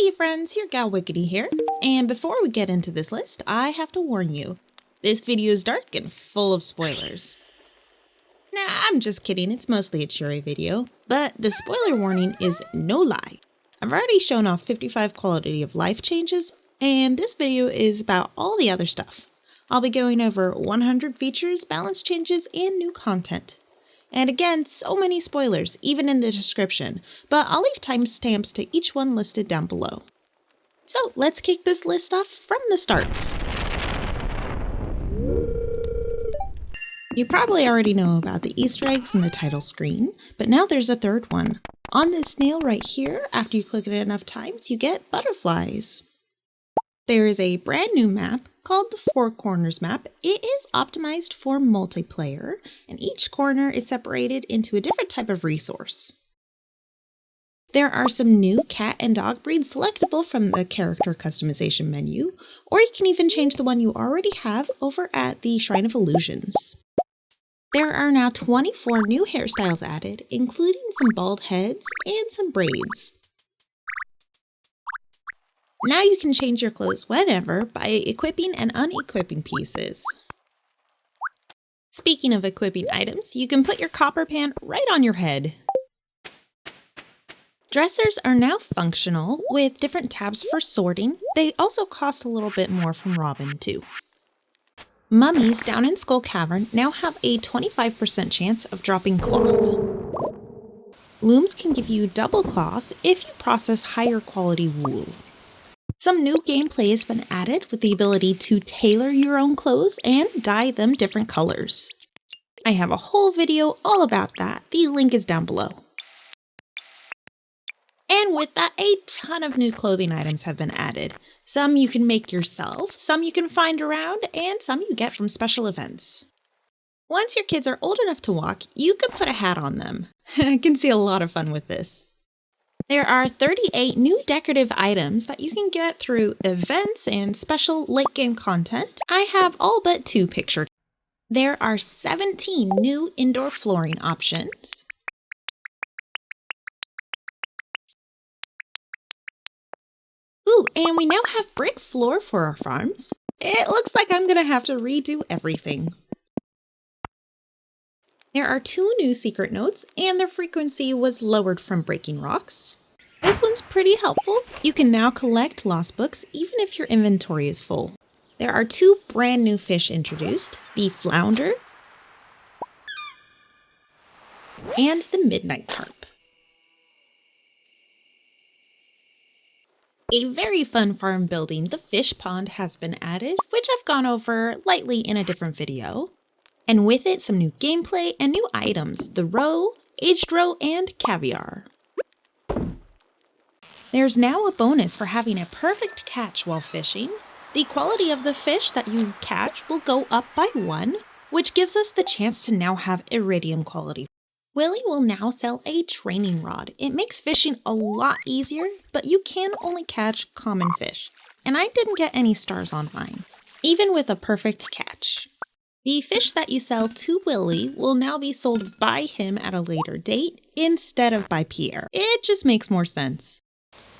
Hey friends, your gal Wickedy here, and before we get into this list, I have to warn you, this video is dark and full of spoilers. Nah, I'm just kidding, it's mostly a cheery video, but the spoiler warning is no lie. I've already shown off 55 quality of life changes, and this video is about all the other stuff. I'll be going over 100 features, balance changes, and new content. And again, so many spoilers, even in the description, but I'll leave timestamps to each one listed down below. So let's kick this list off from the start. You probably already know about the Easter eggs in the title screen, but now there's a third one. On this nail right here, after you click it enough times, you get butterflies. There is a brand new map called the Four Corners map. It is optimized for multiplayer, and each corner is separated into a different type of resource. There are some new cat and dog breeds selectable from the character customization menu, or you can even change the one you already have over at the Shrine of Illusions. There are now 24 new hairstyles added, including some bald heads and some braids. Now you can change your clothes whenever by equipping and unequipping pieces. Speaking of equipping items, you can put your copper pan right on your head. Dressers are now functional with different tabs for sorting. They also cost a little bit more from Robin too. Mummies down in Skull Cavern now have a 25% chance of dropping cloth. Looms can give you double cloth if you process higher quality wool. Some new gameplay has been added with the ability to tailor your own clothes and dye them different colors. I have a whole video all about that. The link is down below. And with that, a ton of new clothing items have been added. Some you can make yourself, some you can find around, and some you get from special events. Once your kids are old enough to walk, you can put a hat on them. I can see a lot of fun with this. There are 38 new decorative items that you can get through events and special late game content. I have all but 2 pictured. There are 17 new indoor flooring options. Ooh, and we now have brick floor for our farms. It looks like I'm gonna have to redo everything. There are 2 new secret notes, and their frequency was lowered from breaking rocks. This one's pretty helpful. You can now collect lost books even if your inventory is full. There are 2 brand new fish introduced, the flounder and the midnight carp. A very fun farm building, the fish pond, has been added, which I've gone over lightly in a different video. And with it, some new gameplay and new items, the roe, aged roe, and caviar. There's now a bonus for having a perfect catch while fishing. The quality of the fish that you catch will go up by 1, which gives us the chance to now have iridium quality. Willie will now sell a training rod. It makes fishing a lot easier, but you can only catch common fish. And I didn't get any stars on mine, even with a perfect catch. The fish that you sell to Willie will now be sold by him at a later date instead of by Pierre. It just makes more sense.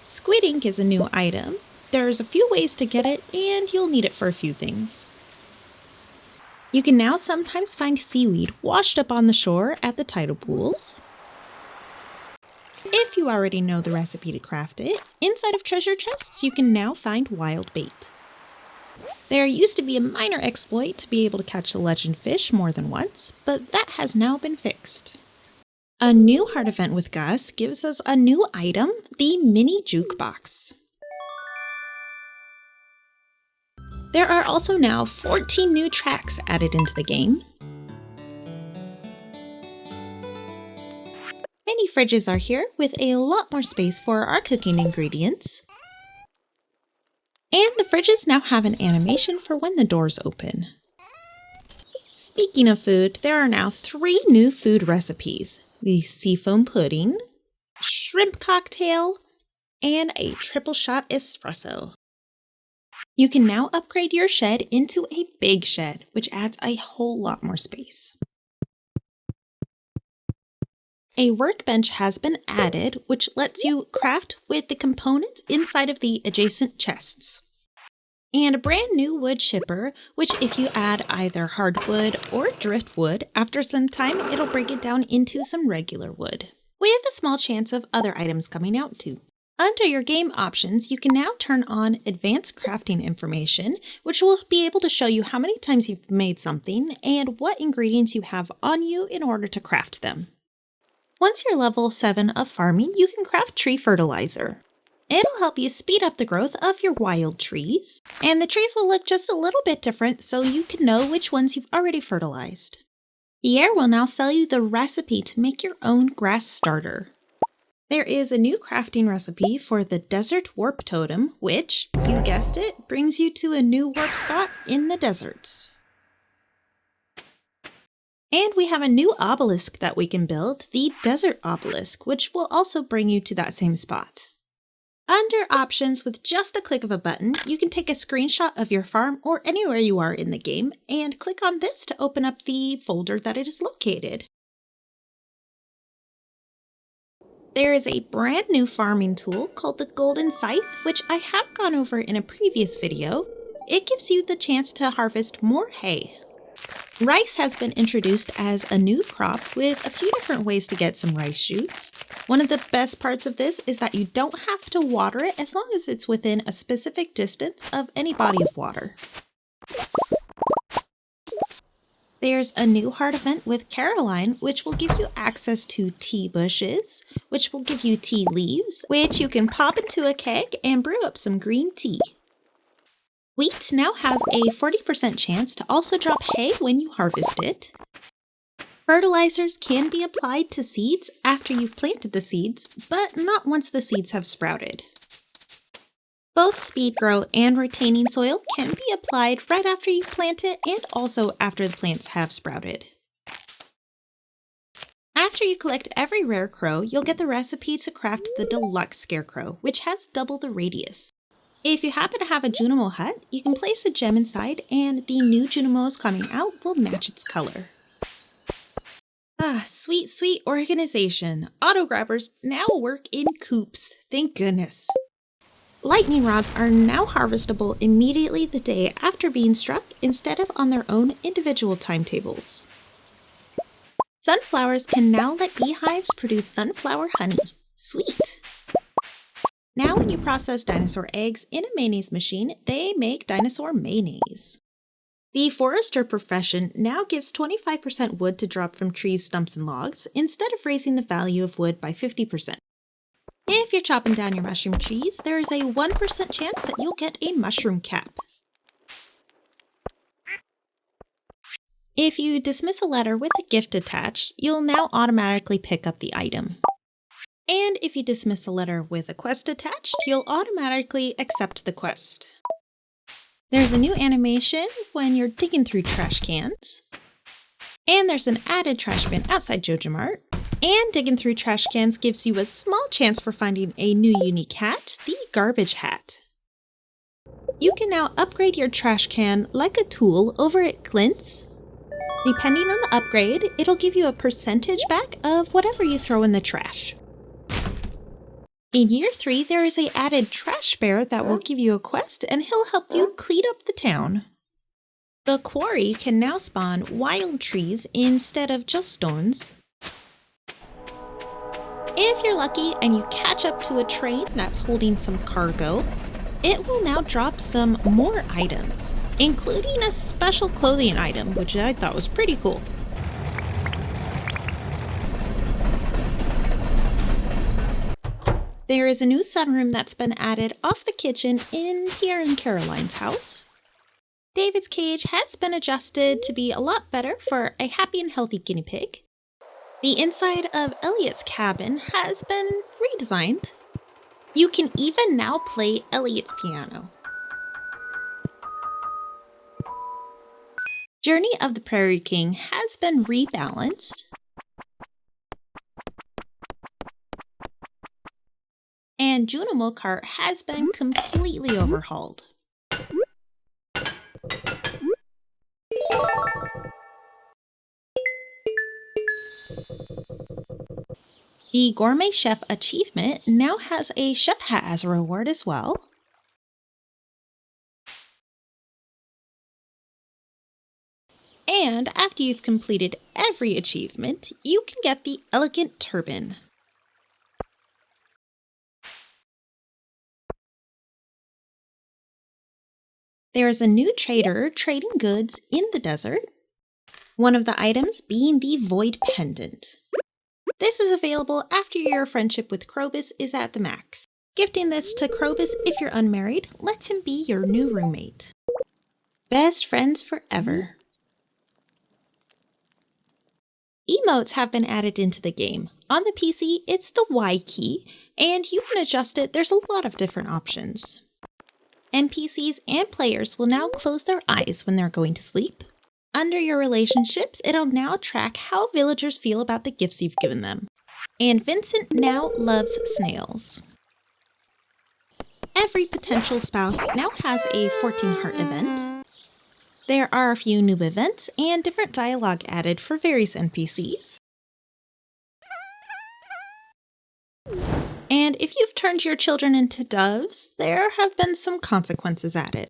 Squid ink is a new item. There's a few ways to get it, and you'll need it for a few things. You can now sometimes find seaweed washed up on the shore at the tidal pools. If you already know the recipe to craft it, inside of treasure chests you can now find wild bait. There used to be a minor exploit to be able to catch the legend fish more than once, but that has now been fixed. A new heart event with Gus gives us a new item, the Mini-Jukebox. There are also now 14 new tracks added into the game. Mini fridges are here with a lot more space for our cooking ingredients. And the fridges now have an animation for when the doors open. Speaking of food, there are now 3 new food recipes. The seafoam pudding, shrimp cocktail, and a triple shot espresso. You can now upgrade your shed into a big shed, which adds a whole lot more space. A workbench has been added, which lets you craft with the components inside of the adjacent chests. And a brand new wood chipper, which if you add either hardwood or driftwood, after some time it'll break it down into some regular wood, with a small chance of other items coming out too. Under your game options, you can now turn on advanced crafting information, which will be able to show you how many times you've made something and what ingredients you have on you in order to craft them. Once you're level 7 of farming, you can craft tree fertilizer. It'll help you speed up the growth of your wild trees, and the trees will look just a little bit different so you can know which ones you've already fertilized. Pierre will now sell you the recipe to make your own grass starter. There is a new crafting recipe for the Desert Warp Totem, which, you guessed it, brings you to a new warp spot in the desert. And we have a new obelisk that we can build, the Desert Obelisk, which will also bring you to that same spot. Under options, with just the click of a button, you can take a screenshot of your farm or anywhere you are in the game and click on this to open up the folder that it is located. There is a brand new farming tool called the Golden Scythe, which I have gone over in a previous video. It gives you the chance to harvest more hay. Rice has been introduced as a new crop with a few different ways to get some rice shoots. One of the best parts of this is that you don't have to water it as long as it's within a specific distance of any body of water. There's a new hard event with Caroline, which will give you access to tea bushes, which will give you tea leaves, which you can pop into a keg and brew up some green tea. Wheat now has a 40% chance to also drop hay when you harvest it. Fertilizers can be applied to seeds after you've planted the seeds, but not once the seeds have sprouted. Both speed grow and retaining soil can be applied right after you've planted and also after the plants have sprouted. After you collect every rare crow, you'll get the recipe to craft the Deluxe Scarecrow, which has double the radius. If you happen to have a Junimo hut, you can place a gem inside and the new Junimos coming out will match its color. Sweet, sweet organization. Auto grabbers now work in Coops. Thank goodness. Lightning rods are now harvestable immediately the day after being struck instead of on their own individual timetables. Sunflowers can now let beehives produce sunflower honey. Sweet! Now when you process dinosaur eggs in a mayonnaise machine, they make Dinosaur Mayonnaise. The forester profession now gives 25% wood to drop from trees, stumps, and logs instead of raising the value of wood by 50%. If you're chopping down your mushroom trees, there is a 1% chance that you'll get a mushroom cap. If you dismiss a letter with a gift attached, you'll now automatically pick up the item. And if you dismiss a letter with a quest attached, you'll automatically accept the quest. There's a new animation when you're digging through trash cans. And there's an added trash bin outside JojaMart. And digging through trash cans gives you a small chance for finding a new unique hat, the garbage hat. You can now upgrade your trash can like a tool over at Clint's. Depending on the upgrade, it'll give you a percentage back of whatever you throw in the trash. In Year 3, there is an added trash bear that will give you a quest and he'll help you clean up the town. The quarry can now spawn wild trees instead of just stones. If you're lucky and you catch up to a train that's holding some cargo, it will now drop some more items, including a special clothing item, which I thought was pretty cool. There is a new sunroom that's been added off the kitchen in Pierre and Caroline's house. David's cage has been adjusted to be a lot better for a happy and healthy guinea pig. The inside of Elliott's cabin has been redesigned. You can even now play Elliott's piano. Journey of the Prairie King has been rebalanced. And Junimo cart has been completely overhauled. The Gourmet Chef achievement now has a chef hat as a reward as well. And after you've completed every achievement, you can get the Elegant Turban. There is a new trader trading goods in the desert, one of the items being the Void Pendant. This is available after your friendship with Krobus is at the max. Gifting this to Krobus if you're unmarried lets him be your new roommate. Best friends forever. Emotes have been added into the game. On the PC, it's the Y key, and you can adjust it. There's a lot of different options. NPCs and players will now close their eyes when they're going to sleep. Under your relationships, it'll now track how villagers feel about the gifts you've given them. And Vincent now loves snails. Every potential spouse now has a 14 heart event. There are a few new events and different dialogue added for various NPCs. And if you've turned your children into doves, there have been some consequences added.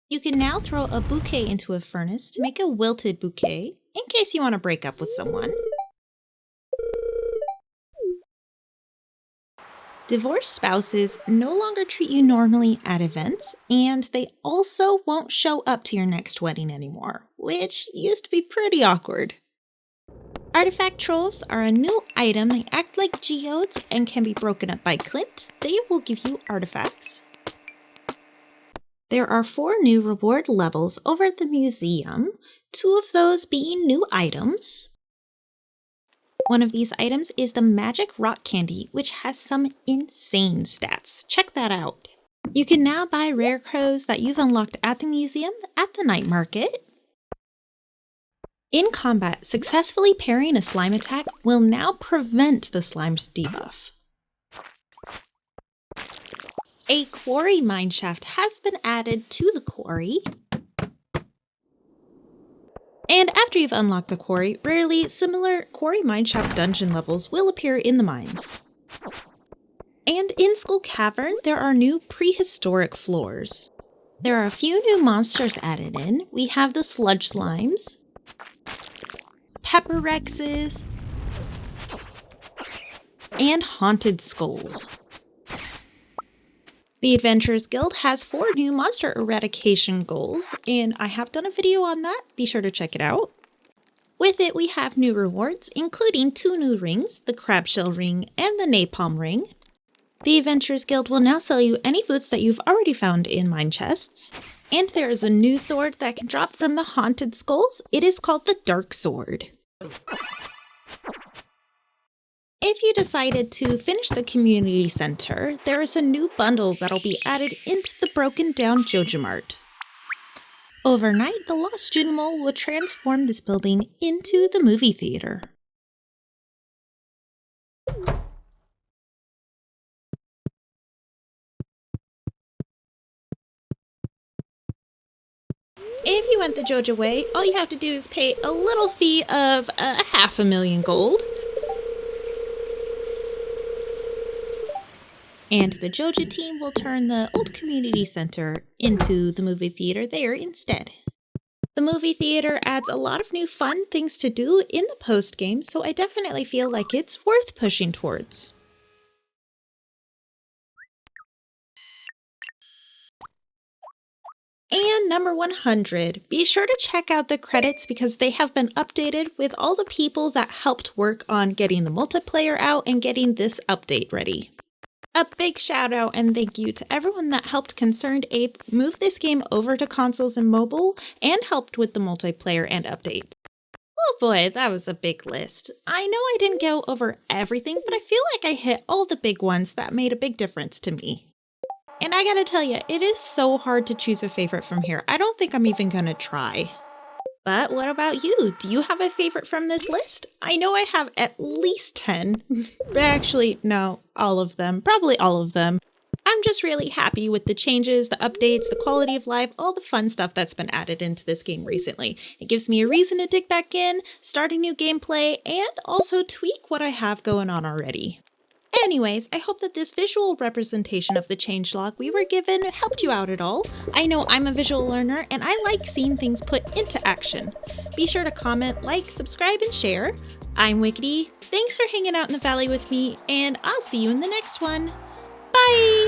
You can now throw a bouquet into a furnace to make a wilted bouquet in case you want to break up with someone. Divorced spouses no longer treat you normally at events, and they also won't show up to your next wedding anymore, which used to be pretty awkward. Artifact troves are a new item. They act like geodes and can be broken up by Clint. They will give you artifacts. There are 4 new reward levels over at the museum, 2 of those being new items. One of these items is the Magic Rock Candy, which has some insane stats. Check that out. You can now buy rare crows that you've unlocked at the museum at the night market. In combat, successfully parrying a slime attack will now prevent the slime's debuff. A quarry mineshaft has been added to the quarry. And after you've unlocked the quarry, rarely similar quarry mineshaft dungeon levels will appear in the mines. And in Skull Cavern, there are new prehistoric floors. There are a few new monsters added in. We have the sludge slimes, pepper rexes, and haunted skulls. The Adventurers Guild has 4 new monster eradication goals, and I have done a video on that. Be sure to check it out. With it, we have new rewards, including 2 new rings, the Crabshell ring and the Napalm ring. The Adventurers Guild will now sell you any boots that you've already found in mine chests. And there is a new sword that can drop from the haunted skulls. It is called the Dark Sword. If you decided to finish the community center, there is a new bundle that'll be added into the broken down Joja Mart. Overnight, the lost Junimo will transform this building into the movie theater. If you went the Joja way, all you have to do is pay a little fee of 500,000 gold. And the Joja team will turn the old community center into the movie theater there instead. The movie theater adds a lot of new fun things to do in the post-game, so I definitely feel like it's worth pushing towards. And number 100, be sure to check out the credits because they have been updated with all the people that helped work on getting the multiplayer out and getting this update ready. A big shout out and thank you to everyone that helped Concerned Ape move this game over to consoles and mobile and helped with the multiplayer and update. Oh boy, that was a big list. I know I didn't go over everything, but I feel like I hit all the big ones that made a big difference to me. And I gotta tell you, it is so hard to choose a favorite from here. I don't think I'm even gonna try. But what about you? Do you have a favorite from this list? I know I have at least 10. Actually, no, all of them. Probably all of them. I'm just really happy with the changes, the updates, the quality of life, all the fun stuff that's been added into this game recently. It gives me a reason to dig back in, start a new gameplay, and also tweak what I have going on already. Anyways, I hope that this visual representation of the changelog we were given helped you out at all. I know I'm a visual learner and I like seeing things put into action. Be sure to comment, like, subscribe, and share. I'm Wickedy, thanks for hanging out in the valley with me, and I'll see you in the next one. Bye!